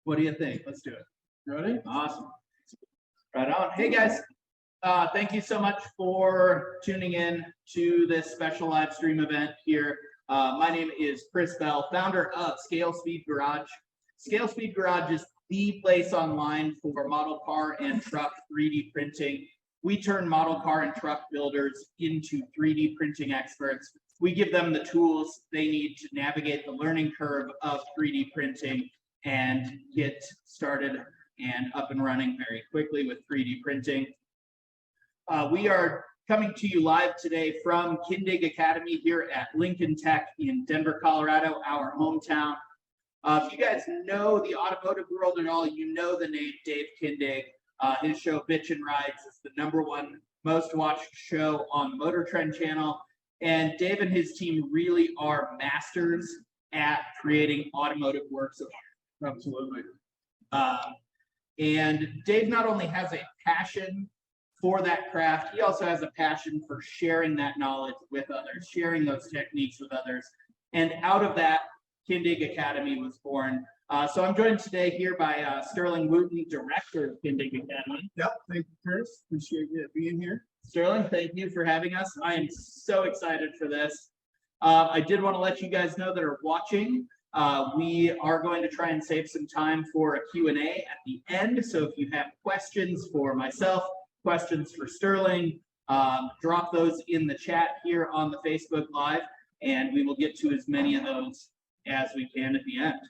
What do you think? Let's do it. Ready? Awesome. Right on. Hey guys, thank you so much for tuning in to this special live stream event here. My name is Chris Bell, founder of Scale Speed Garage. Scale Speed Garage is the place online for model car and truck 3D printing. We turn model car and truck builders into 3D printing experts. We give them the tools they need to navigate the learning curve of 3D printing and get started and up and running very quickly with 3D printing. We are coming to you live today from Kindig Academy here at Lincoln Tech in Denver, Colorado, our hometown. If you guys know the automotive world at all, you know the name Dave Kindig. His show Bitchin Rides is the #1 most watched show on the Motor Trend channel. And Dave and his team really are masters at creating automotive works of art. Absolutely. And Dave not only has a passion for that craft, he also has a passion for sharing that knowledge with others, sharing those techniques with others. And out of that, Kindig Academy was born. So I'm joined today here by Sterling Wooten, director of Kindig Academy. Yep. Thank you, Chris. Appreciate you being here. Sterling, thank you for having us. I am so excited for this. I did want to let you guys know that are watching. We are going to try and save some time for a Q&A at the end. So if you have questions for myself, questions for Sterling, drop those in the chat here on the Facebook Live, and we will get to as many of those as we can at the end.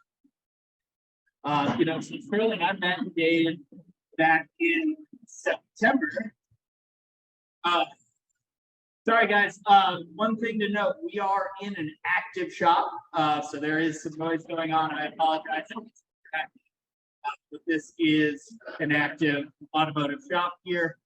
So Sterling, I met Dave back in September. Sorry guys, one thing to note, we are in an active shop, so there is some noise going on. I apologize. But this is an active automotive shop here.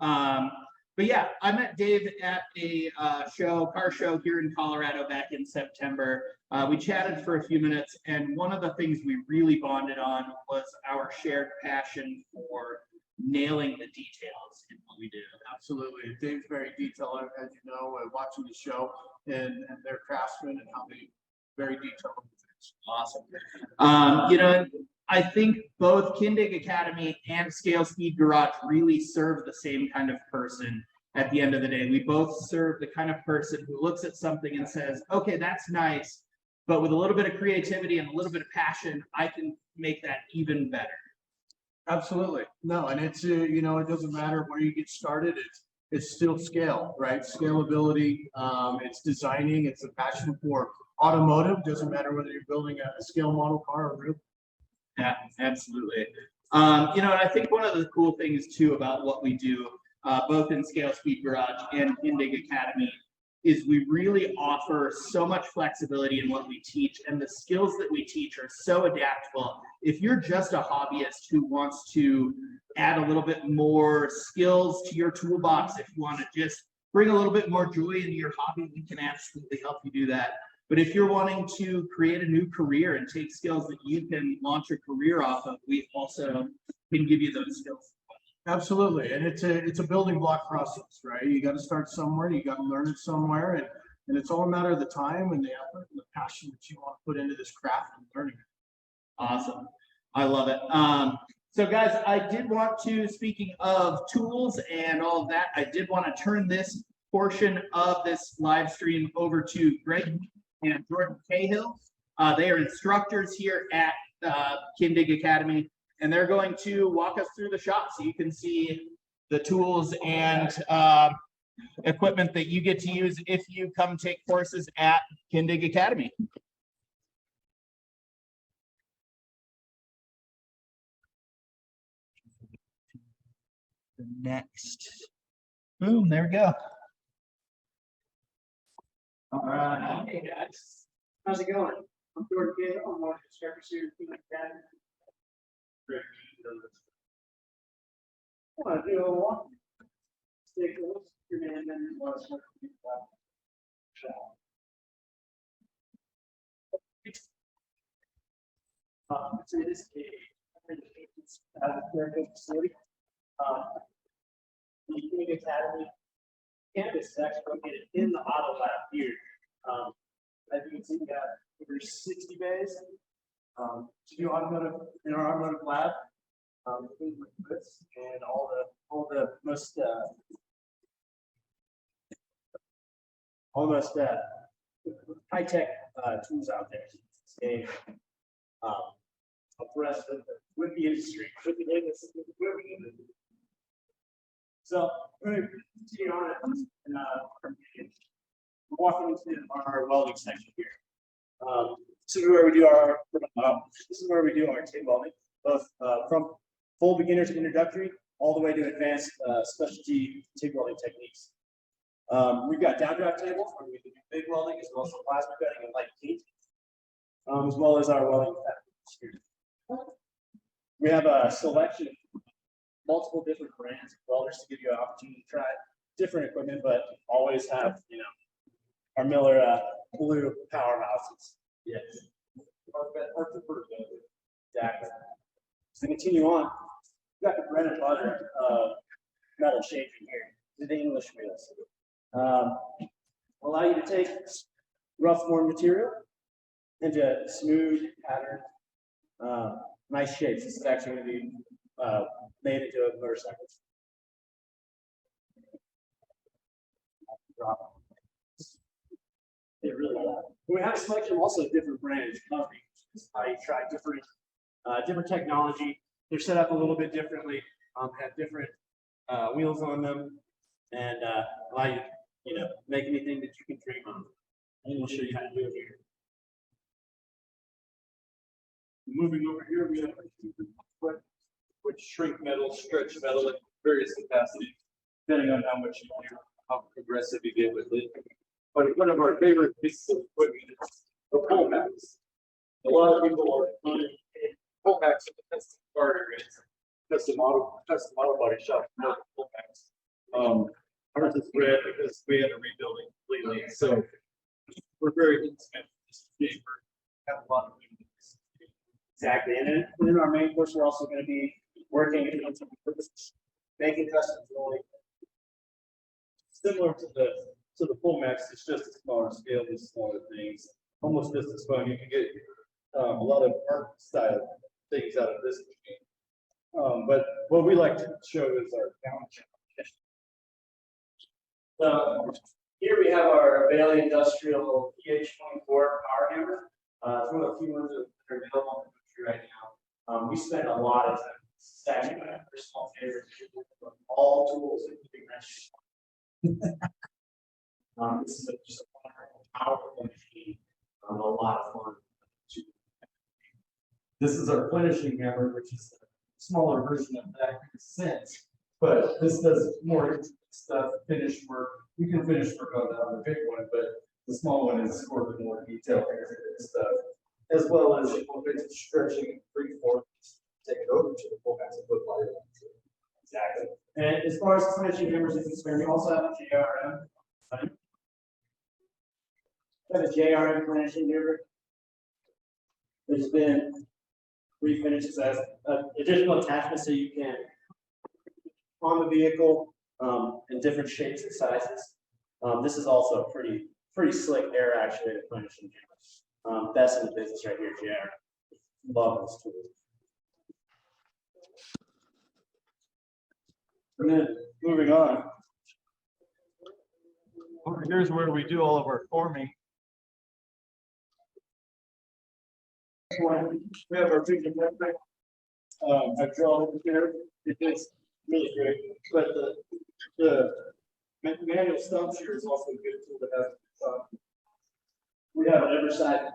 But yeah, I met Dave at a car show here in Colorado back in September. We chatted for a few minutes, and one of the things we really bonded on was our shared passion for nailing the details in what we do. Absolutely. Dave's very detailed, as you know, watching the show, and they're craftsmen and how they very detailed things. Awesome. I think both Kindig Academy and Scale Speed Garage really serve the same kind of person at the end of the day. We both serve the kind of person who looks at something and says, okay, that's nice, but with a little bit of creativity and a little bit of passion, I can make that even better. Absolutely. No, and it's it doesn't matter where you get started. It's still scale, right? Scalability. It's designing. It's a passion for automotive. Doesn't matter whether you're building a scale model car or real. Yeah, absolutely. And I think one of the cool things too about what we do, both in Scale Speed Garage and Kindig Academy, is we really offer so much flexibility in what we teach, and the skills that we teach are so adaptable. If you're just a hobbyist who wants to add a little bit more skills to your toolbox, if you want to just bring a little bit more joy into your hobby, we can absolutely help you do that. But if you're wanting to create a new career and take skills that you can launch a career off of, we also can give you those skills. Absolutely, and it's a building block process, right? You got to start somewhere, you got to learn it somewhere, and it's all a matter of the time and the effort and the passion that you want to put into this craft and learning it. Awesome, I love it. So guys, I did want to, speaking of tools and all of that, I did want to turn this portion of this live stream over to Greg and Jordan Cahill. They are instructors here at Kindig Academy, and they're going to walk us through the shop so you can see the tools and equipment that you get to use if you come take courses at Kindig Academy. The next. Boom, there we go. All right. Hey guys, how's it going? I'm Jordan Cahill. I'm one of the instructors here at Kindig Academy. I want to do a walk. Stay close. Your man then was so this is a clerical facility. The Kindig Academy campus is actually located in the auto lab here. As you can see, we got over 60 bays. To do automotive in our automotive lab, things like this and all the most high-tech tools out there. Stay abreast with the industry. So we're going to continue on and we're walking into our welding section here. This is where we do our TIG welding, both from full beginner's introductory all the way to advanced specialty TIG welding techniques. We've got downdraft tables where we can do big welding as well as plasma cutting and light heat, as well as our welding fabrication. We have a selection of multiple different brands of welders to give you an opportunity to try different equipment, but always have, our Miller blue powerhouses. Yes. Exactly. So to continue on, we've got the bread and butter metal shaping here, the English wheels. Allow you to take rough form material into smooth pattern, nice shapes. This is actually going to be made into a motorcycle. It really is. We have a selection also of different brands. I tried different technology. They're set up a little bit differently. Have different wheels on them, and allow you to make anything that you can dream of. And we'll show you how to do it here. Moving over here, we have which shrink metal, stretch metal at various capacities, depending on how much you do, how progressive you get with it. But one of our favorite pieces of equipment is the pull max. A lot of people are pull max in the custom starter is custom auto body shop, not pull max. Ours is red because we had to rebuild it completely. So we're very intimate with this paper. Have a lot of Exactly, and then within our main course, we're also going to be working making custom jewelry. Similar to the full max, it's just a smaller scale, these smaller things. Almost just as fun. You can get a lot of art style things out of this machine. But what we like to show is our challenge. So here we have our Bailey Industrial PH24 power hammer. It's one of the few ones that are available in the country right now. We spend a lot of time stacking my personal favorite all tools, including wrenches. This is just a wonderful, powerful machine. A lot of fun. This is our plenishing hammer, which is a smaller version of that in a sense, but this does more stuff, finish work. You can finish work on the big one, but the small one is sort of more detailed and stuff, as well as it's stretching and free form. Take it over to the full max and put light on. Exactly. And as far as finishing hammers is concerned, we also have a JRM. We have a JRM finishing hammer. There's been refinished as additional attachments so you can on the vehicle in different shapes and sizes. This is also pretty slick air actuated finishing hammer. Best in the business right here, JR. Love this tool. And then moving on. Here's where we do all of our forming. We have our big metric. I've drawn over here. It is really great, but the manual stump shear is also a good tool to have. We have on every side of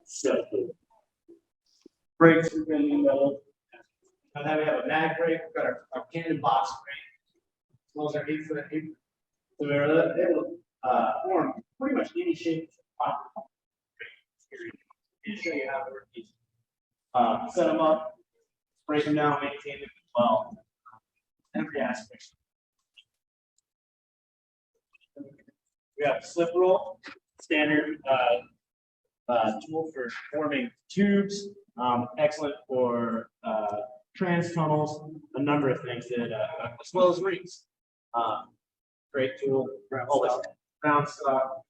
So brakes have been developed. And then we have a mag brake. We've got our cannon box brake, as well as our 8-foot. So we're able to form pretty much any shape. I'll show you how to work these. Set them up, break them down, maintain them well. Every aspect. We have slip roll, standard tool for forming tubes, excellent for trans tunnels, a number of things that, as well as rings. Great tool. Always round stock.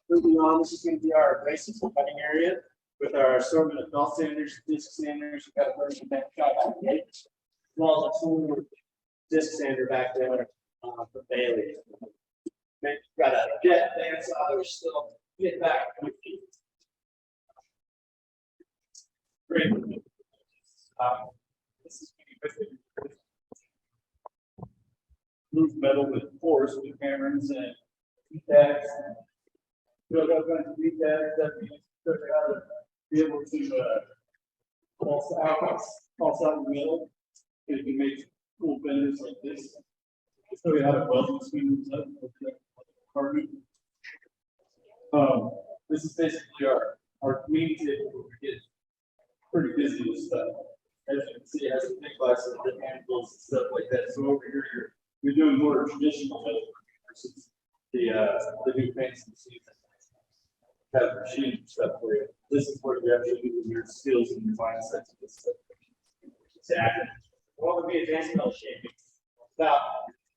Moving on, this is going to be our abrasive cutting area with our assortment of belt sanders, disc sanders. We've got a version that shot out of gate, as well as a full disc sander back there for Bailey. We've got a jet there, so others still get back. Great. This is Move metal with force with hammers and tags. Build up on the tags that we took out to be able to pulse out the middle. You can make cool benders like this. So we have a welding scheme up with the apartment. This is basically our meeting table where we get pretty busy with stuff. As you can see, it has a big glass of handles and stuff like that. So over here, you're doing more traditional metal versus the new fancy machines that have machine stuff for you. This is where you actually do your skills and your mindsets and stuff. Exactly. What would be advanced metal shaping? About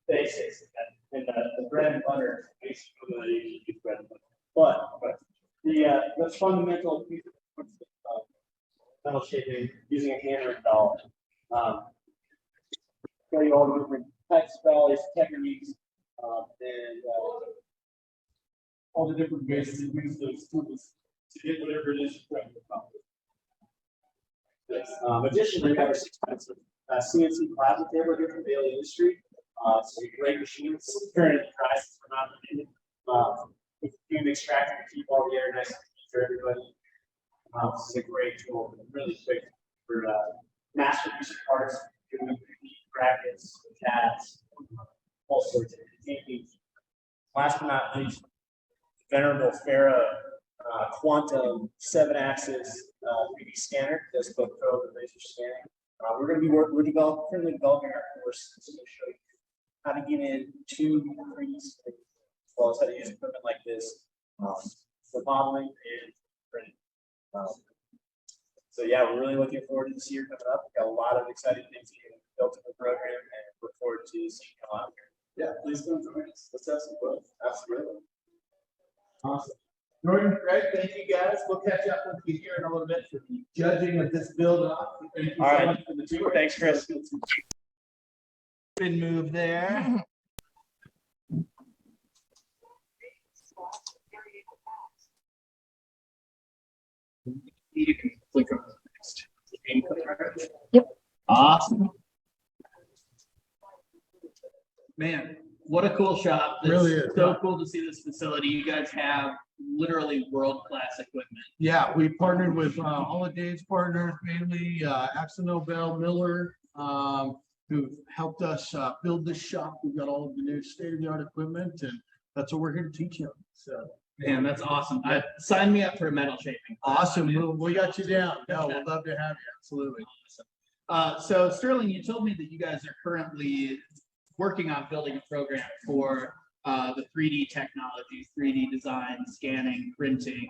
basics and the bread and butter, basically that you use bread and butter. But the fundamental piece of metal shaping using a hammer and dollar. Show you all the different types of values, techniques, and All the different ways to use those tools to get whatever it is you're trying to accomplish. additionally, we have a 6 months of CNC plasma table here from Bailey Industry. So great machines, currently prices for not needed. With fume extractor to keep all the air nice and clean for everybody. This is a great tool, really quick for mass producing parts, doing brackets, tabs, all sorts of things. Last but not least, venerable Farah Quantum 7-axis 3D scanner does both probe and laser scanning. We're going to be currently developing our course. It's going to show you how to get in 2 3D scans, as well as how to use equipment like this for modeling and printing. So yeah, we're really looking forward to this year coming up. We've got a lot of exciting things being built in the program, and look forward to seeing you all out here. Yeah, please come join us. Let's have some fun. Absolutely. Awesome. Jordan, Greg, thank you guys. We'll catch up with you here in a little bit for the judging of this build off. Thank you All so right. much for the tour. Thanks, Chris. Been moved there. You can click on the next. Yep. Awesome. Man, what a cool shop. This Really is. so cool to see this facility. You guys have literally world-class equipment. Yeah, we partnered with all of Dave's partners, mainly Axel Nobel, Miller, who helped us build this shop. We've got all of the new state-of-the-art equipment, and that's what we're here to teach you. So Man, that's awesome. Sign me up for a metal shaping. awesome. We got you down. No, we'd love to have you. Absolutely. So Sterling, you told me that you guys are currently working on building a program for the 3D technology, 3D design, scanning, printing.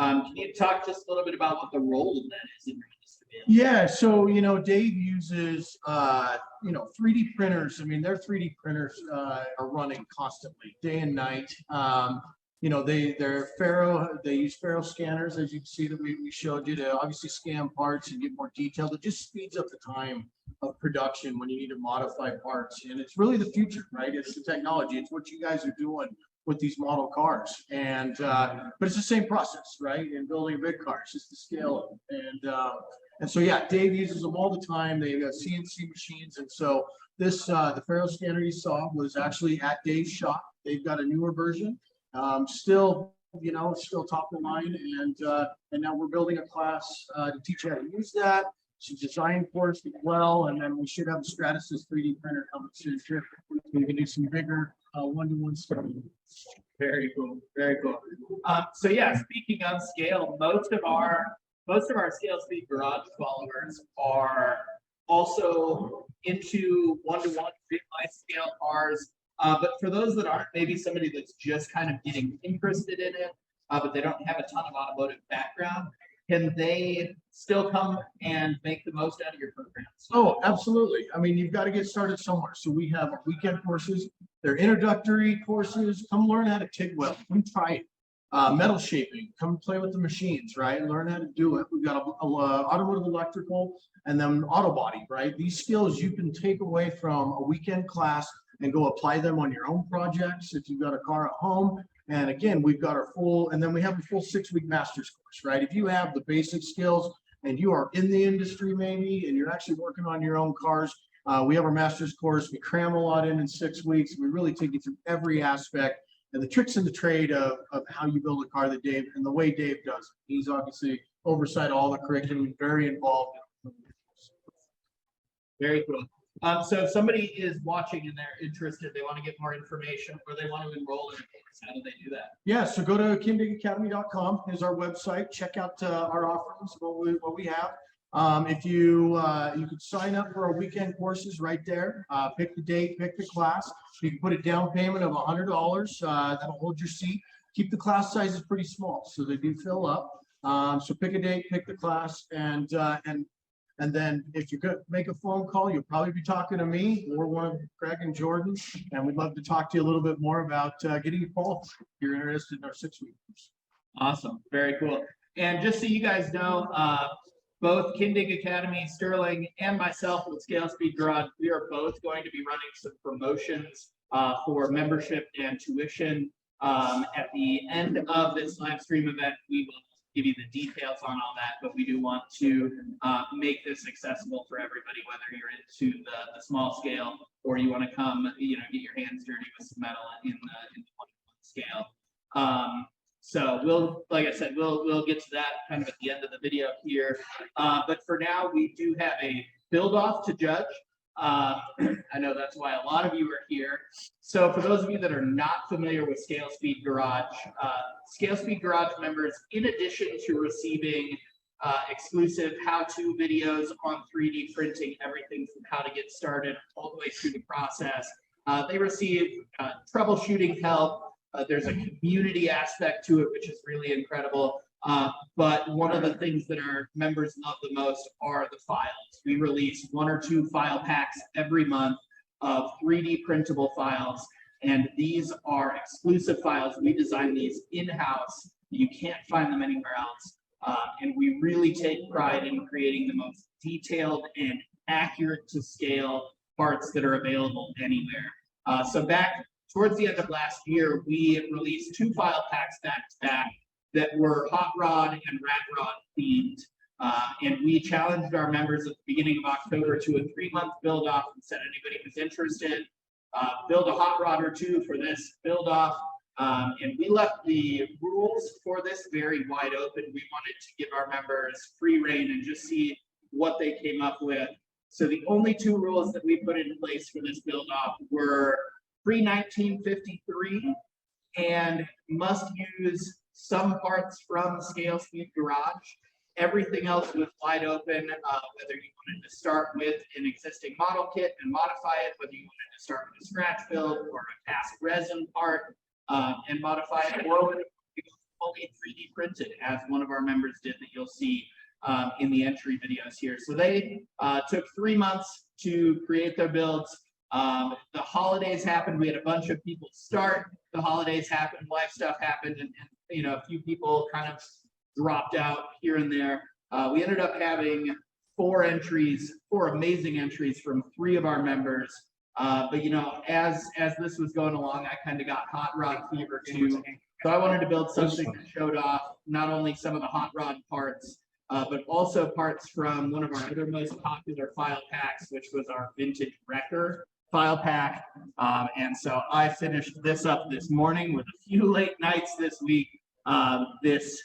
Can you talk just a little bit about what the role of that is in your industry? Yeah, so Dave uses 3D printers. I mean, their 3D printers are running constantly, day and night. They use Faro scanners, as you can see that we showed you, to obviously scan parts and get more detailed. It just speeds up the time of production when you need to modify parts, and it's really the future, right? It's the technology. It's what you guys are doing with these model cars, and but it's the same process, right? In building a big car, it's just the scale, and so yeah, Dave uses them all the time. They've got CNC machines, and so this the Faro scanner you saw was actually at Dave's shop. They've got a newer version, still top of the line, and now we're building a class to teach you how to use that. Some design course as well, and then we should have a Stratasys 3D printer coming soon too. We can do some bigger one-to-one stuff. Very cool. Very cool. So yeah, speaking of scale, most of our Scale Speed Garage followers are also into one-to-one real-life scale cars. But for those that aren't, maybe somebody that's just kind of getting interested in it, but they don't have a ton of automotive background, can they still come and make the most out of your programs? Oh, absolutely. I mean, you've got to get started somewhere. So we have our weekend courses. They're introductory courses. Come learn how to TIG weld. Come try it. Metal shaping. Come play with the machines, right? Learn how to do it. We've got a automotive electrical and then auto body, right? These skills you can take away from a weekend class and go apply them on your own projects if you've got a car at home. And again, we've got our full, and then we have a full 6-week master's course, right? If you have the basic skills and you are in the industry maybe, and you're actually working on your own cars, we have our master's course. We cram a lot in 6 weeks. We really take you through every aspect and the tricks in the trade of how you build a car that Dave, and the way Dave does it. He's obviously oversight all the curriculum, very involved. Very cool. So if somebody is watching and they're interested, they want to get more information or they want to enroll in a course, how do they do that? Yeah, so go to Kindig-Academy.com is our website. Check out our offerings, what we have. If you could sign up for our weekend courses right there. Pick the date, pick the class. You can put a down payment of $100. That'll hold your seat. Keep the class sizes pretty small so they do fill up. So pick a date, pick the class, and then if you could make a phone call, you'll probably be talking to me or one of Greg and Jordan, and we'd love to talk to you a little bit more about getting you qualified if you're interested in our 6-week course. Awesome. Very cool. And just so you guys know, both Kindig Academy, Sterling, and myself with Scale Speed Garage, we are both going to be running some promotions for membership and tuition. At the end of this live stream event, we will give you the details on all that, but we do want to make this accessible for everybody, whether you're into the small scale or you want to come, get your hands dirty with some metal in the 21 scale. So like I said, we'll get to that kind of at the end of the video here. But for now, we do have a build off to judge. I know that's why a lot of you are here. So for those of you that are not familiar with Scale Speed Garage members, in addition to receiving exclusive how-to videos on 3D printing, everything from how to get started all the way through the process, they receive troubleshooting help. There's a community aspect to it, which is really incredible. But one of the things that our members love the most are the files. We release 1 or 2 file packs every month of 3D printable files. And these are exclusive files. We design these in-house. You can't find them anywhere else. And we really take pride in creating the most detailed and accurate to scale parts that are available anywhere. So back towards the end of last year, we released 2 file packs back to back that were hot rod and rat rod themed. And we challenged our members at the beginning of October to a 3-month build off and said anybody who's interested, build a hot rod or 2 for this build off. And we left the rules for this very wide open. We wanted to give our members free reign and just see what they came up with. So the only 2 rules that we put in place for this build off were pre-1953 and must use some parts from Scale Speed Garage. Everything else was wide open, whether you wanted to start with an existing model kit and modify it, whether you wanted to start with a scratch build or a cast resin part and modify it, or whether you fully 3D printed, as one of our members did that you'll see in the entry videos here. So they took 3 months to create their builds. The holidays happened. We had a bunch of people start. The holidays happened. Life stuff happened, and a few people kind of dropped out here and there. We ended up having 4 amazing entries from 3 of our members. But as this was going along, I kind of got hot rod fever too. So I wanted to build something that showed off not only some of the hot rod parts, but also parts from one of our other most popular file packs, which was our vintage wrecker file pack. And so I finished this up this morning with a few late nights this week. This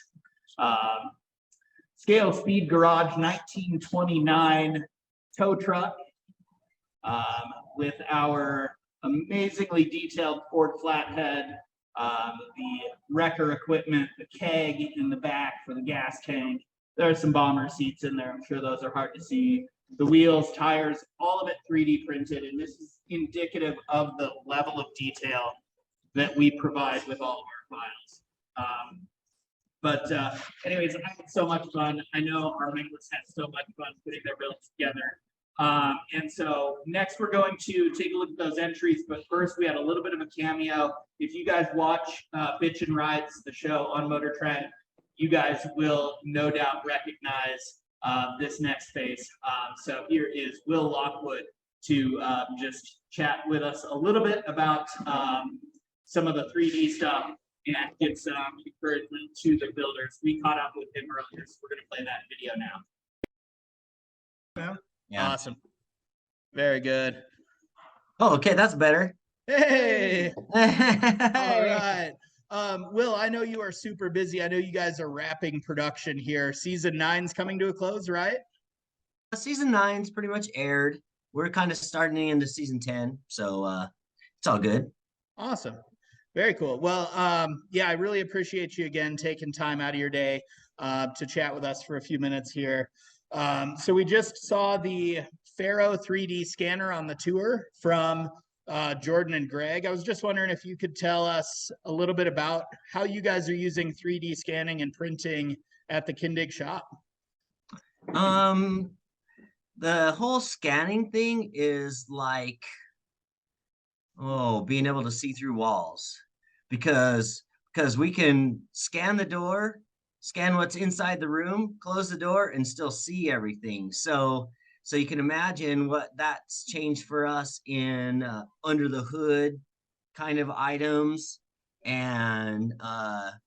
Scale Speed Garage 1929 tow truck with our amazingly detailed Ford flathead, the wrecker equipment, the keg in the back for the gas tank. There are some bomber seats in there. I'm sure those are hard to see. The wheels, tires, all of it 3D printed. And this is indicative of the level of detail that we provide with all of our files. But anyways, I had so much fun. I know our members had so much fun putting their builds together. And so next we're going to take a look at those entries, but first we had a little bit of a cameo. If you guys watch Bitchin Rides, the show on Motor Trend, you guys will no doubt recognize this next face. So here is Will Lockwood to just chat with us a little bit about some of the 3D stuff and give some encouragement to the builders. We caught up with him earlier, so we're going to play that video now. Yeah. Awesome. Very good. Oh, okay, that's better. Hey. All Hey. right. Will, I know you are super busy. I know you guys are wrapping production here. Season 9's coming to a close, right? Season 9's pretty much aired. We're kind of starting into season 10, so it's all good. Awesome. Very cool. Well, yeah, I really appreciate you again taking time out of your day to chat with us for a few minutes here. So we just saw the Faro 3D scanner on the tour from Jordan and Greg. I was just wondering if you could tell us a little bit about how you guys are using 3D scanning and printing at the Kindig shop. The whole scanning thing is like, being able to see through walls, because we can scan the door, scan what's inside the room, close the door, and still see everything. So you can imagine what that's changed for us in under the hood kind of items, and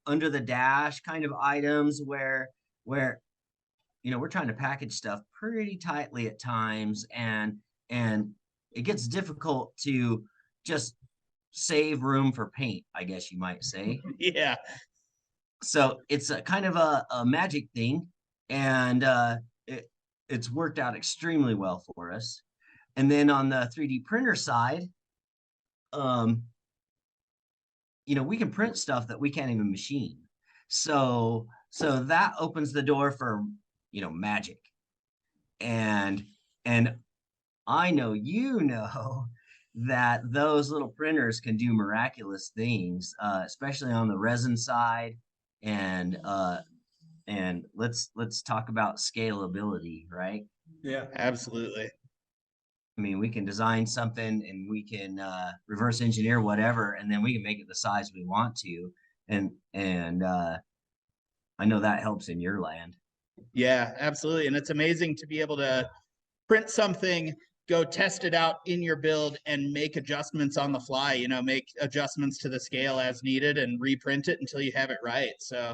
under the dash kind of items where we're trying to package stuff pretty tightly at times, and it gets difficult to just save room for paint, I guess you might say. Yeah. So it's a kind of a magic thing, and it's worked out extremely well for us. And then on the 3D printer side, we can print stuff that we can't even machine. So that opens the door for magic. And I know that those little printers can do miraculous things, especially on the resin side. And let's talk about scalability, right? Yeah, absolutely. I mean, we can design something and we can reverse engineer whatever, and then we can make it the size we want to. And I know that helps in your land. Yeah, absolutely. And it's amazing to be able to print something, go test it out in your build, and make adjustments on the fly, make adjustments to the scale as needed and reprint it until you have it right. So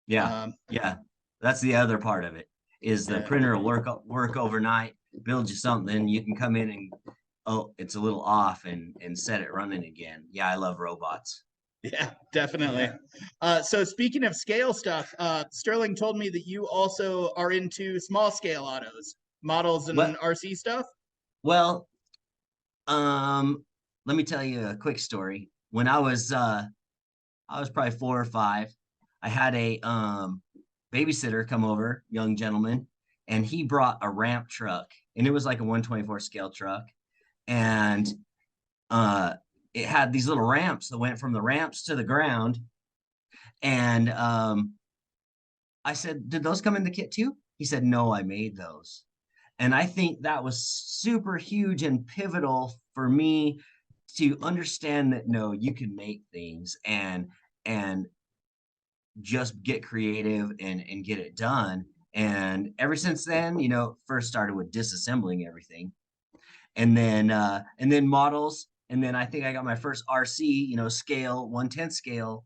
yeah, that's the other part of it, is the printer will work overnight, build you something, you can come in and it's a little off and set it running again. Yeah, I love robots. Yeah, definitely. So speaking of scale stuff, Sterling told me that you also are into small scale autos, models and RC stuff. Well, let me tell you a quick story. When I was probably 4 or 5, I had a babysitter come over, young gentleman, and he brought a ramp truck, and it was like a 1/24 scale truck, and it had these little ramps that went from the ramps to the ground. And I said, "Did those come in the kit too?" He said, "No, I made those." And I think that was super huge and pivotal for me to understand that, no, you can make things and just get creative and get it done. And ever since then, first started with disassembling everything, and then models. And then I think I got my first RC, scale, 1/10 scale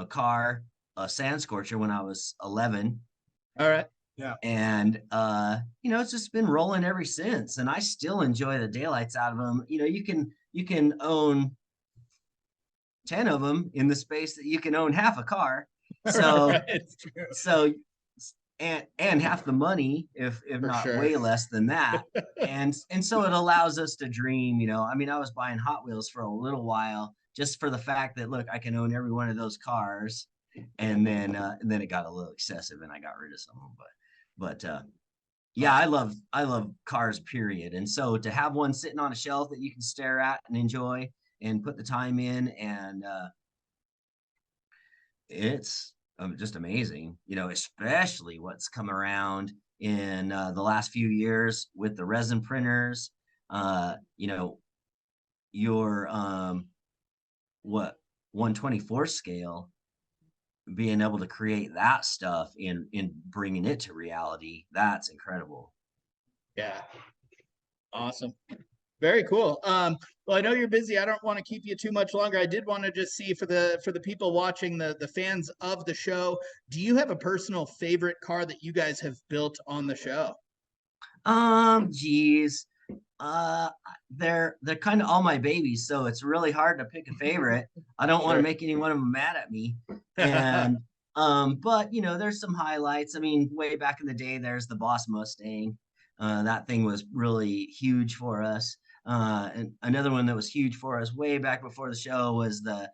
car, a sand scorcher, when I was 11. All right. Yeah. And it's just been rolling ever since, and I still enjoy the daylights out of them. You can own 10 of them in the space that you can own half a car. So so and half the money, if not way less than that. and so it allows us to dream. I mean, I was buying Hot Wheels for a little while just for the fact that, look, I can own every one of those cars. And then it got a little excessive and I got rid of some of them. But yeah, I love cars, period. And so to have one sitting on a shelf that you can stare at and enjoy and put the time in, and just amazing, especially what's come around in the last few years with the resin printers. You know, your what 124 scale, being able to create that stuff in bringing it to reality, that's incredible. Yeah. Awesome. Very cool. Well, I know you're busy. I don't want to keep you too much longer. I did want to just see for the people watching, the fans of the show, do you have a personal favorite car that you guys have built on the show? Geez. Uh, they're kind of all my babies, so it's really hard to pick a favorite. I don't want to Sure. make any one of them mad at me. And but there's some highlights. I mean, way back in the day, there's the Boss Mustang. That thing was really huge for us. And another one that was huge for us way back before the show was the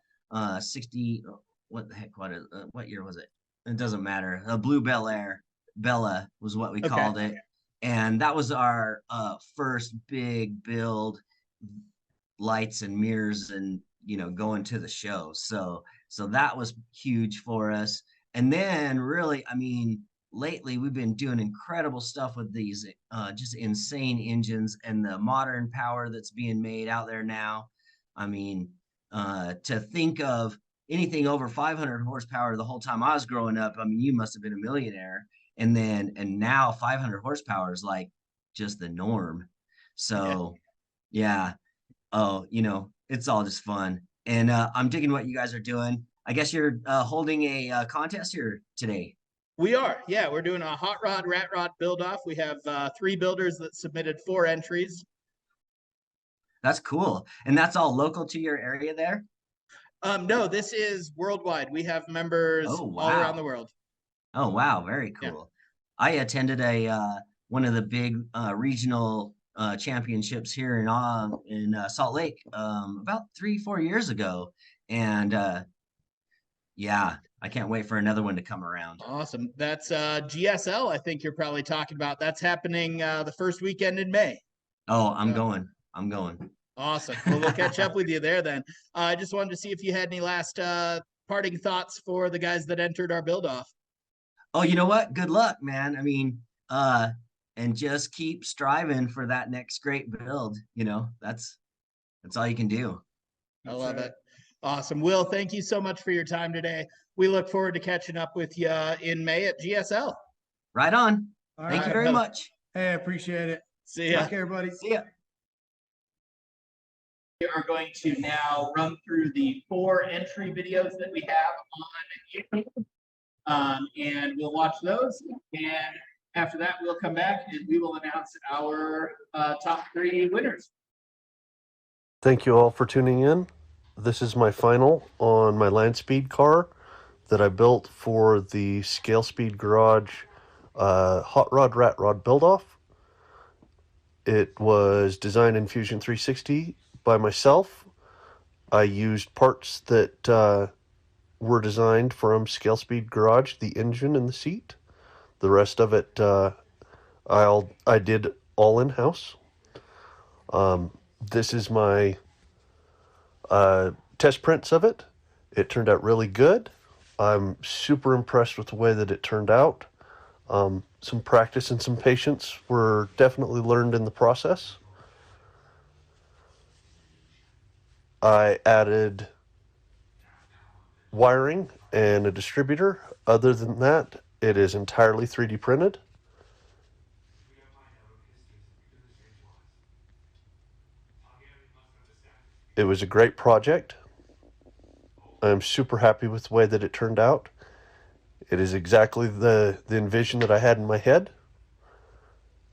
60. What the heck? What year was it? It doesn't matter. A Blue Bel Air. Bella was what we Okay. called it. And that was our first big build, lights and mirrors, and going to the show. So that was huge for us. And then really, I mean, lately we've been doing incredible stuff with these just insane engines and the modern power that's being made out there now. I mean, to think of anything over 500 horsepower the whole time I was growing up, I mean, you must have been a millionaire. And now 500 horsepower is like just the norm. So yeah. Oh, it's all just fun. And I'm digging what you guys are doing. I guess you're holding a contest here today. We are. Yeah, we're doing a hot rod, rat rod build off. We have 3 builders that submitted 4 entries. That's cool. And that's all local to your area there? No, this is worldwide. We have members Oh, all around wow. the world. Oh, wow. Very Yeah. cool. I attended one of the big regional championships here in Salt Lake about 3-4 years ago. And yeah, I can't wait for another one to come around. Awesome. That's GSL, I think you're probably talking about. That's happening the first weekend in May. Oh, I'm So- going. I'm going. Awesome. Well, we'll catch up with you there then. I just wanted to see if you had any last parting thoughts for the guys that entered our build off. Oh, you know what? Good luck, man. I mean, and just keep striving for that next great build. That's all you can do. I love it. Awesome. Will, thank you so much for your time today. We look forward to catching up with you in May at GSL. Right on. All Thank you right. very much. Hey, I appreciate it. See ya. Take care, buddy. See ya. We are going to now run through the 4 entry videos that we have on YouTube. And we'll watch those. And after that, we'll come back and we will announce our top 3 winners. Thank you all for tuning in. This is my final on my land speed car that I built for the Scale Speed Garage Hot Rod Rat Rod build-off. It was designed in Fusion 360 by myself. I used parts that were designed from Scale Speed Garage, the engine and the seat. The rest of it I did all in-house. This is my test prints of it. It turned out really good. I'm super impressed with the way that it turned out. Some practice and some patience were definitely learned in the process. I added wiring and a distributor. Other than that, it is entirely 3D printed. It was a great project. I'm super happy with the way that it turned out. It is exactly the envision that I had in my head.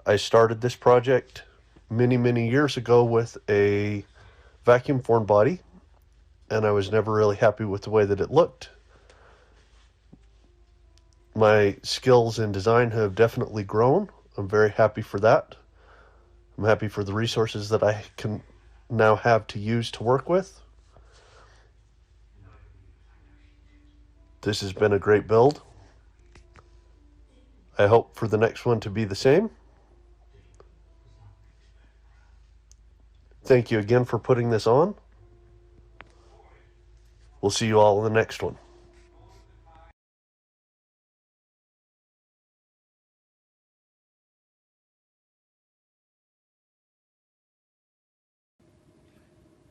I started this project many, many years ago with a vacuum form body, and I was never really happy with the way that it looked. My skills in design have definitely grown. I'm very happy for that. I'm happy for the resources that I can now have to use to work with. This has been a great build. I hope for the next one to be the same. Thank you again for putting this on. We'll see you all in the next one.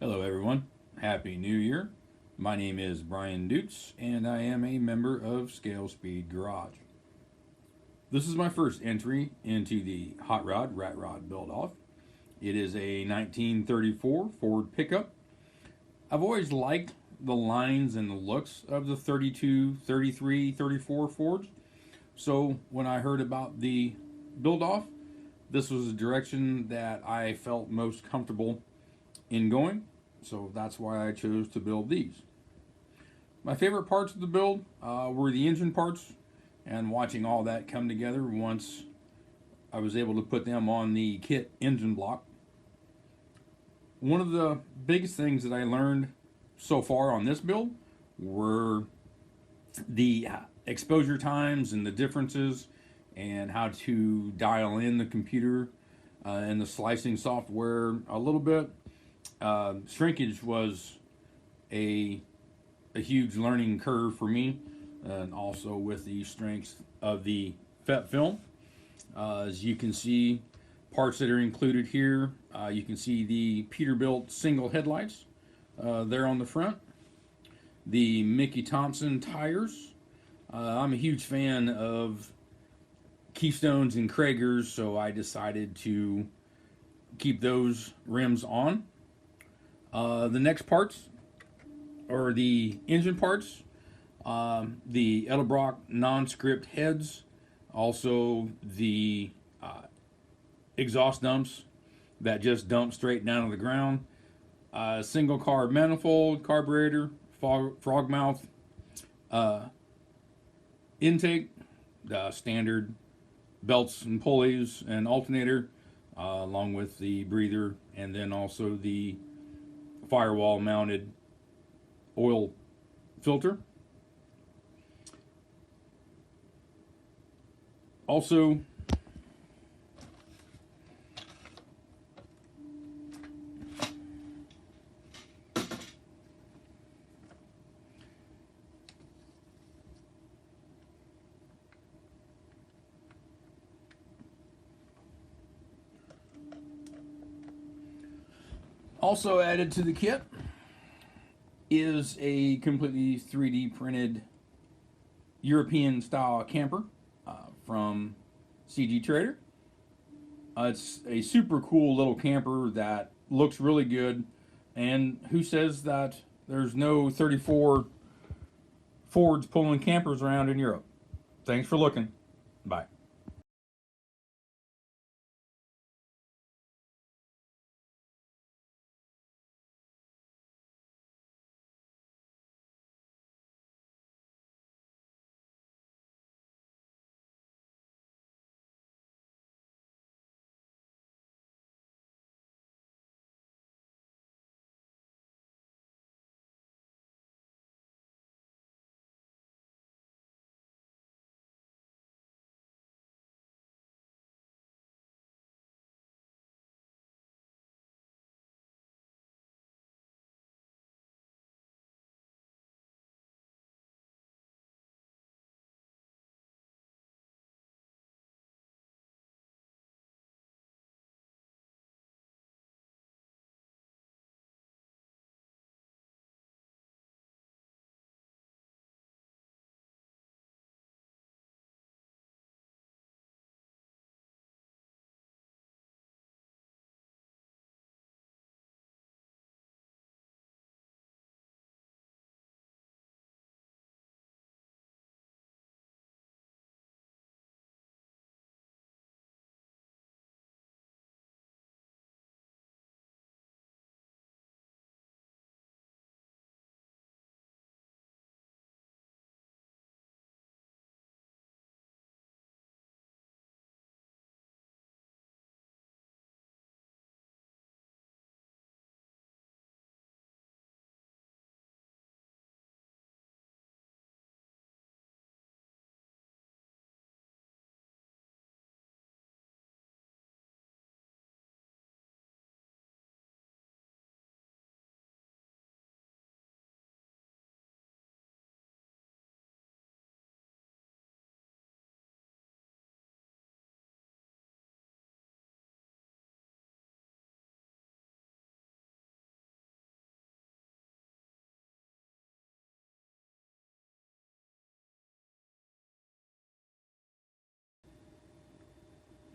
Hello, everyone. Happy New Year. My name is Brian Dukes, and I am a member of Scale Speed Garage. This is my first entry into the Hot Rod Rat Rod Build-Off. It is a 1934 Ford pickup. I've always liked the lines and the looks of the 32, 33, 34 Fords. So when I heard about the build-off, this was the direction that I felt most comfortable in going. So that's why I chose to build these. My favorite parts of the build were the engine parts and watching all that come together once I was able to put them on the kit engine block. One of the biggest things that I learned so far on this build were the exposure times and the differences and how to dial in the computer and the slicing software a little bit. Shrinkage was a huge learning curve for me, and also with the strength of the FET film. As you can see, parts that are included here, you can see the Peterbilt single headlights there on the front, the Mickey Thompson tires. I'm a huge fan of Keystones and Kragers, so I decided to keep those rims on. The next parts are the engine parts, the Edelbrock non-script heads, also the exhaust dumps that just dump straight down to the ground, single carb manifold, carburetor, frog mouth, intake, the standard belts and pulleys and alternator, along with the breather, and then also the firewall mounted oil filter. Also, added to the kit is a completely 3D printed European style camper from CG Trader. It's a super cool little camper that looks really good, and who says that there's no 34 Fords pulling campers around in Europe? Thanks for looking. Bye.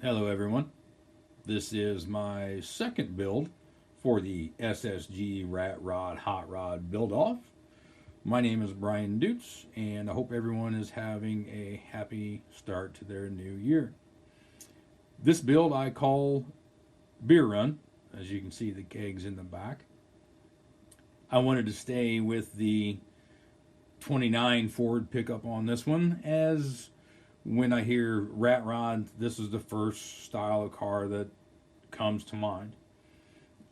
Hello everyone. This is my second build for the SSG Rat Rod Hot Rod build off. My name is Brian Dutz and I hope everyone is having a happy start to their new year. This build I call Beer Run, as you can see the kegs in the back. I wanted to stay with the 29 Ford pickup on this one, as when I hear Rat Rod, this is the first style of car that comes to mind.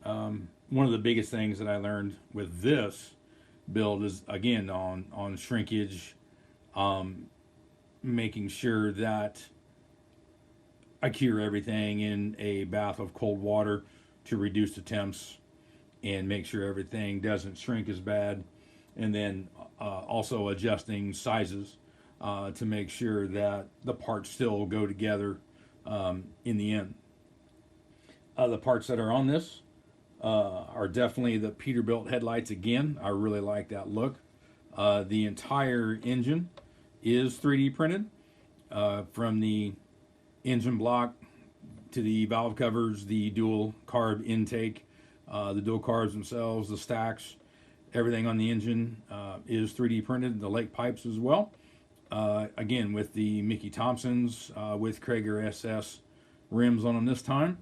One of the biggest things that I learned with this build is, again, on shrinkage, making sure that I cure everything in a bath of cold water to reduce the temps and make sure everything doesn't shrink as bad, and then also adjusting sizes to make sure that the parts still go together in the end. The parts that are on this are definitely the Peterbilt headlights again. I really like that look. The entire engine is 3D printed, from the engine block to the valve covers, the dual carb intake, the dual carbs themselves, the stacks, everything on the engine is 3D printed, the lake pipes as well. Again, with the Mickey Thompsons with Krager SS rims on them this time.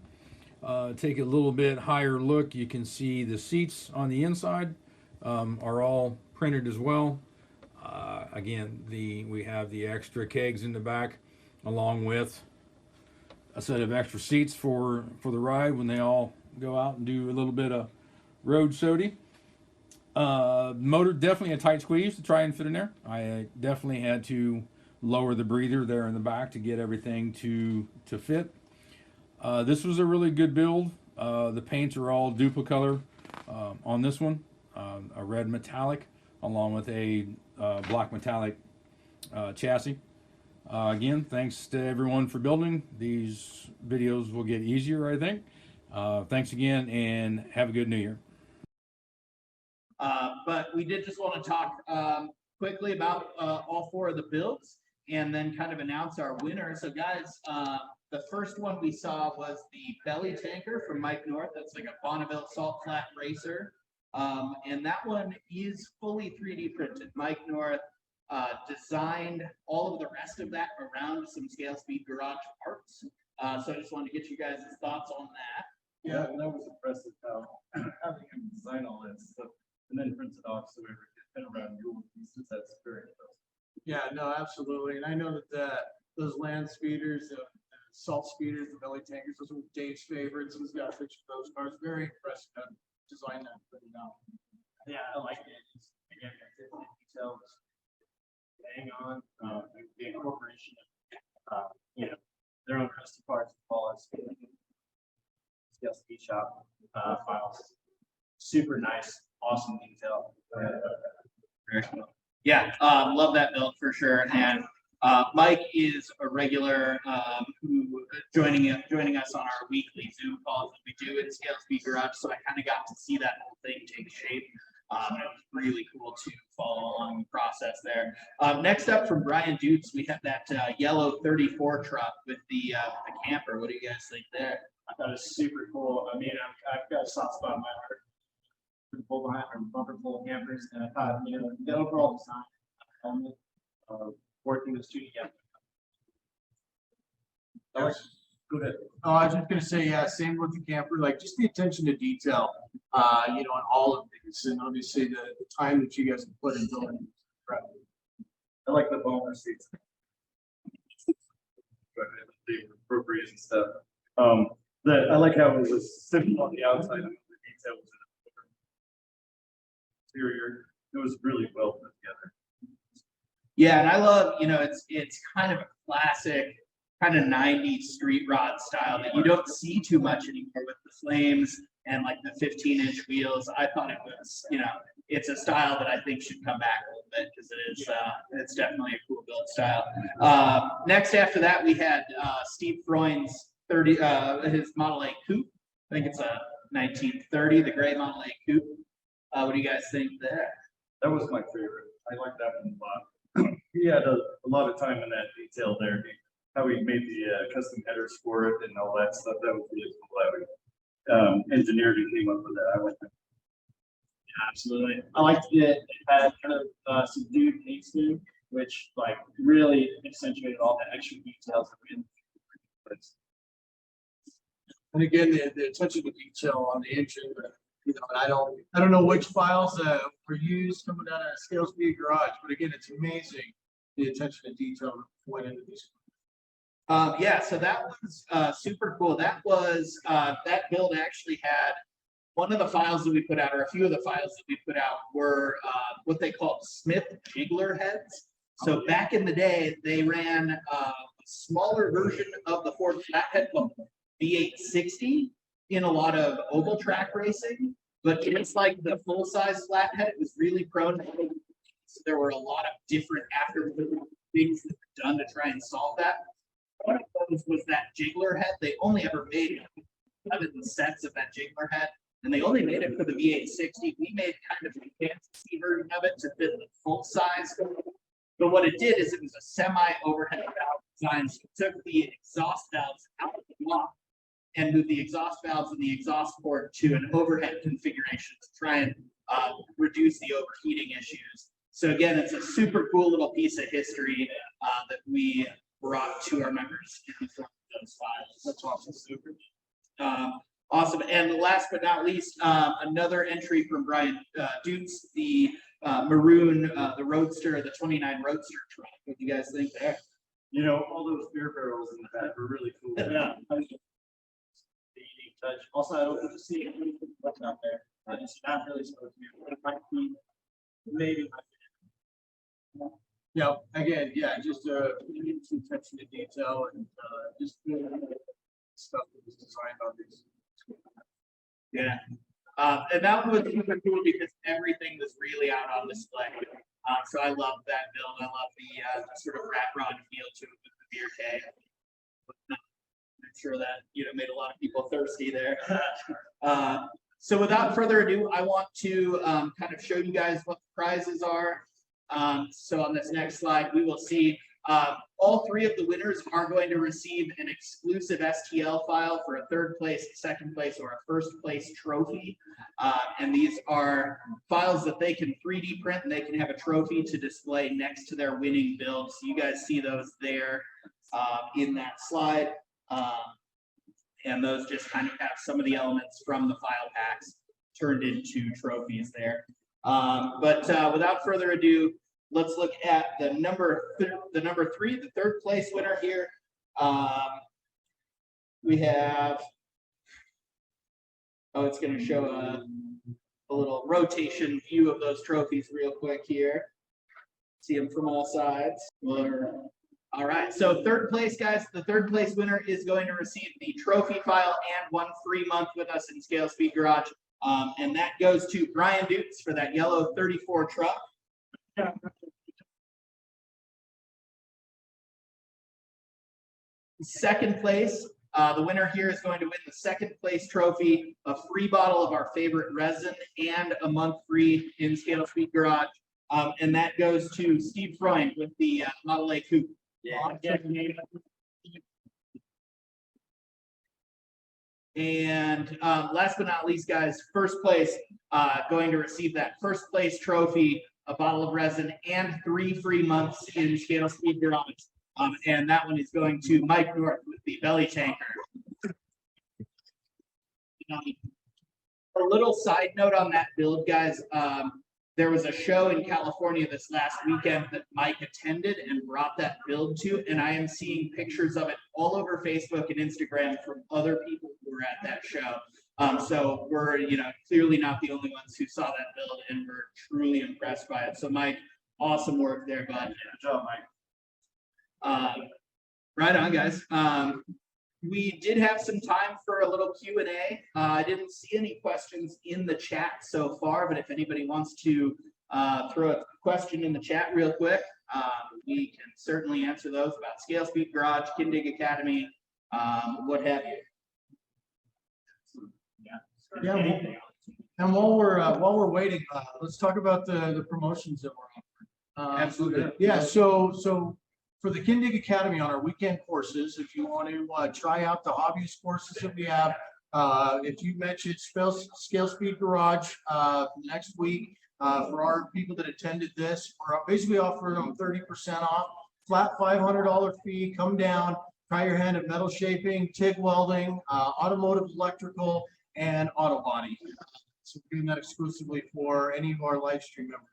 Take a little bit higher look, you can see the seats on the inside are all printed as well. Again, we have the extra kegs in the back, along with a set of extra seats for the ride when they all go out and do a little bit of road sody. Motor definitely a tight squeeze to try and fit in there. I definitely had to lower the breather there in the back to get everything to fit. This was a really good build. The paints are all Duplicolor on this one, a red metallic along with a black metallic chassis. Again, thanks to everyone for building. These videos will get easier, I think. Thanks again, and have a good New Year. But we did just want to talk quickly about all four of the builds and then kind of announce our winner. So guys, the first one we saw was the belly tanker from Mike North. That's like a Bonneville salt flat racer. And that one is fully 3D printed. Mike North designed all of the rest of that around some Scale Speed Garage parts. So I just wanted to get you guys' thoughts on that. Yeah, and that was impressive how having him design all that stuff and then print it off so we fit around your pieces. That's very impressive. Yeah, no, absolutely. And I know that those land speeders, the salt speeders, the belly tankers, those were Dave's favorites. He's got a picture of those cars. Very impressive to design that pretty now. Yeah, I like it. It's, again, the details, hang on, the incorporation of, their own custom parts, all that Scale Speed Shop files. Super nice, awesome detail. Yeah, love that build for sure. And Mike is a regular who joining us on our weekly Zoom calls that we do in Scale Speed Garage. So I kind of got to see that whole thing take shape. And it was really cool to follow along the process there. Next up from Brian Dutz, we have that yellow 34 truck with the camper. What do you guys think there? I thought it was super cool. I mean, I've got a soft spot in my heart for the pull behind or bumper pull campers, and I thought, the overall design, working those two together. Go ahead. Oh, I was just gonna say, yeah, same with the camper, like just the attention to detail, on all of these, and obviously the time that you guys have put into it. Right. I like the bumper seats. The appropriate and stuff. I like how it was simple on the outside and the detail was in the interior. It was really well put together. Yeah, and I love, it's kind of a classic kind of 90s street rod style that you don't see too much anymore with the flames and like the 15-inch wheels. I thought it was, it's a style that I think should come back a little bit because it is, it's definitely a cool build style. Next after that, we had Steve Freund's his Model A Coupe. I think it's a 1930, the gray Model A Coupe. What do you guys think there? That was my favorite. I like that one a lot. He had a lot of time in that detail there. how we made the custom headers for it and all that stuff. That was really cool. I would engineered and came up with that. I like that. Yeah, absolutely. I liked that it had kind of subdued paint scheme, which like really accentuated all the extra details that we had. And again, the attention to detail on the engine, you know, and I don't know which files were used coming out of Scale Speed Garage, but again, it's amazing the attention to detail that went into these. Yeah, so that was super cool. That was that build actually had one of the files that we put out, or a few of the files that we put out, were what they called Smith jiggler heads. So back in the day, they ran a smaller version of the Ford flathead called V860 in a lot of oval track racing, but it's like the full size flathead. It was really prone to, so there were a lot of different after things that were done to try and solve that. One of those was that jiggler head. They only ever made 11 sets of that jiggler head, and they only made it for the V860. We made kind of a fancy version of it to fit the full size. But what it did is it was a semi-overhead valve design. So it took the exhaust valves out of the block and moved the exhaust valves and the exhaust port to an overhead configuration to try and reduce the overheating issues. So again, it's a super cool little piece of history that we brought to our members in the form of those files. That's awesome. Super. Awesome. And last but not least, another entry from Brian Dukes, the maroon, the Roadster, the 29 Roadster truck. What do you guys think there? You know, all those beer barrels in the back were really cool. Yeah. The unique touch. Also, I don't get to see what's out there. It's not really supposed to be. It might be maybe. Yeah, again, yeah, just some attention to detail and just stuff that was designed on these. Yeah. And that was super cool because everything was really out on display. So I love that build. I love the sort of rat rod feel to it with the beer keg. I'm sure that made a lot of people thirsty there. So without further ado, I want to kind of show you guys what the prizes are. So on this next slide, we will see all three of the winners are going to receive an exclusive STL file for a third place, second place, or a first place trophy. And these are files that they can 3D print and they can have a trophy to display next to their winning build. So you guys see those there in that slide. And those just kind of have some of the elements from the file packs turned into trophies there. But without further ado, let's look at the number three, the third place winner here. We have, it's going to show a little rotation view of those trophies real quick here. See them from all sides. All right, so third place, guys, the third place winner is going to receive the trophy file and 1 free month with us in Scale Speed Garage. And that goes to Brian Dukes for that yellow 34 truck. Second place, the winner here is going to win the second place trophy, a free bottle of our favorite resin, and a month free in Scale Speed Garage. And that goes to Steve Freund with the Model A Coupe. Yeah. And last but not least, guys, first place going to receive that first place trophy, a bottle of resin, and 3 free months in Scale Speed Garage. And that one is going to Mike North with the belly tanker. A little side note on that build, guys. There was a show in California this last weekend that Mike attended and brought that build to, and I am seeing pictures of it all over Facebook and Instagram from other people who were at that show. So we're, clearly not the only ones who saw that build, and we're truly impressed by it. So Mike, awesome work there, bud. Good job, Mike. Right on, guys. We did have some time for a little Q&A. I didn't see any questions in the chat so far, but if anybody wants to throw a question in the chat real quick, we can certainly answer those about Scale Speed Garage, Kindig Academy, what have you. Yeah. And while we're waiting, let's talk about the promotions that we're offering. Absolutely. Yeah. So for the Kindig Academy on our weekend courses, if you want to try out the hobbyist courses that we have, if you mentioned Scale Speed Garage next week, for our people that attended this, we're basically offering them 30% off, flat $500 fee, come down, try your hand at metal shaping, TIG welding, automotive electrical, and auto body. So we're doing that exclusively for any of our live stream members.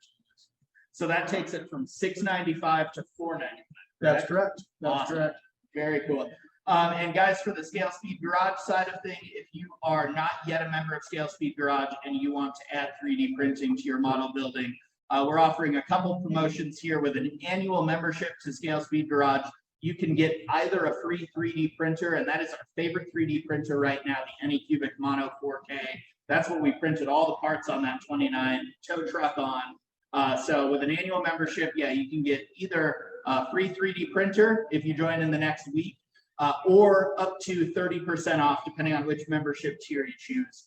So that takes it from $695 to $495. That's correct. That's Awesome. correct. Very cool. And guys, for the Scale Speed Garage side of thing, if you are not yet a member of Scale Speed Garage and you want to add 3D printing to your model building, we're offering a couple promotions here with an annual membership to Scale Speed Garage. You can get either a free 3D printer, and that is our favorite 3D printer right now, the Anycubic Mono 4K. That's what we printed all the parts on that 29 tow truck on. So with an annual membership, yeah, you can get either a free 3D printer if you join in the next week, or up to 30% off, depending on which membership tier you choose.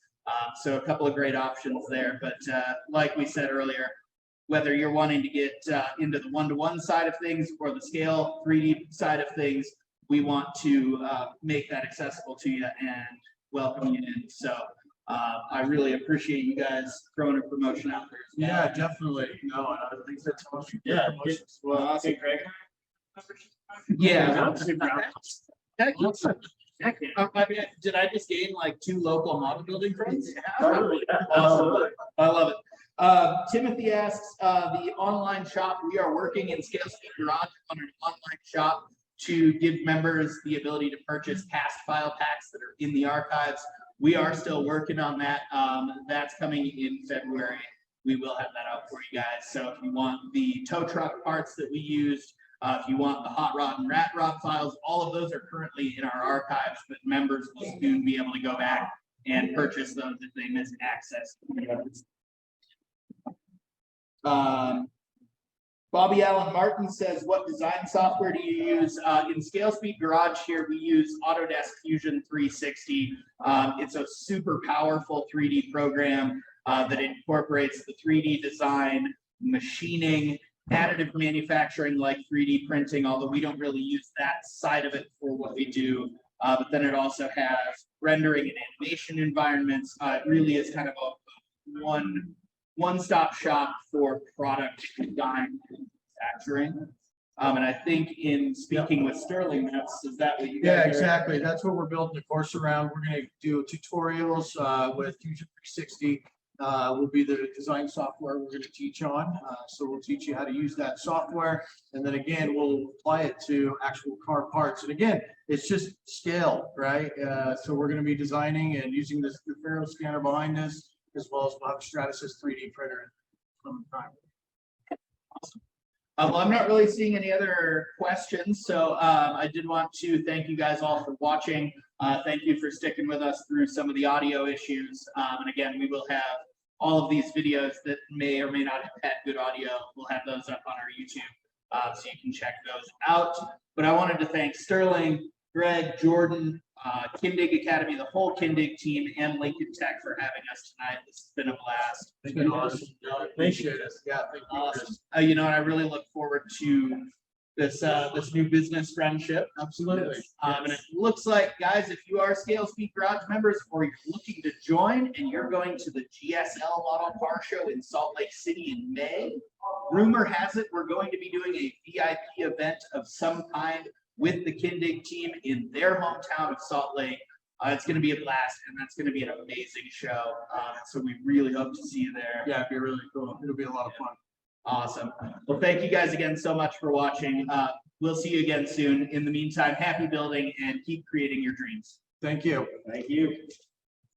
So a couple of great options there. But like we said earlier, whether you're wanting to get into the one-to-one side of things or the scale 3D side of things, we want to make that accessible to you and welcome you in. So I really appreciate you guys throwing a promotion out there. Yeah, definitely. No, I think that's awesome. Yeah. Well, Awesome, Greg. Yeah. Heck, I mean, did I just gain like 2 local model building friends? Totally, yeah, Awesome. absolutely. I love it. Timothy asks, the online shop, we are working in Scale Speed Garage on an online shop to give members the ability to purchase past file packs that are in the archives. We are still working on that. That's coming in February. We will have that out for you guys. So if you want the tow truck parts that we used, if you want the hot rod and rat rod files, all of those are currently in our archives, but members will soon be able to go back and purchase those if they missed access. Bobby Allen Martin says, what design software do you use? In Scale Speed Garage here, we use Autodesk Fusion 360. It's a super powerful 3D program that incorporates the 3D design, machining, additive manufacturing like 3D printing, although we don't really use that side of it for what we do. But then it also has rendering and animation environments. It really is kind of a one-stop shop for product design and manufacturing. And I think in speaking with Sterling, is that what you guys yeah, are- exactly. That's what we're building the course around. We're going to do tutorials with Fusion 360. Will be the design software we're going to teach on. So we'll teach you how to use that software. And then again, we'll apply it to actual car parts. And again, it's just scale, right? So we're going to be designing and using the Faro scanner behind us, as well as we'll have a Stratasys 3D printer. Awesome. Well, I'm not really seeing any other questions, so I did want to thank you guys all for watching. Thank you for sticking with us through some of the audio issues. And again, we will have all of these videos that may or may not have had good audio. We'll have those up on our YouTube, so you can check those out. But I wanted to thank Sterling, Greg, Jordan, Kindig Academy, the whole Kindig team, and Lincoln Tech for having us tonight. This has been a blast. It's been awesome. Appreciate it. Yeah, thank you. Awesome. You know, and I really look forward to this new business friendship. Absolutely. And it looks like, guys, if you are Scale Speed Garage members or you're looking to join and you're going to the GSL Model Car Show in Salt Lake City in May, rumor has it we're going to be doing a VIP event of some kind with the Kindig team in their hometown of Salt Lake. It's going to be a blast, and that's going to be an amazing show. So we really hope to see you there. Yeah, it'd be really cool. It'll be a lot of fun. Awesome. Well, thank you guys again so much for watching. We'll see you again soon. In the meantime, happy building and keep creating your dreams. Thank you. Thank you.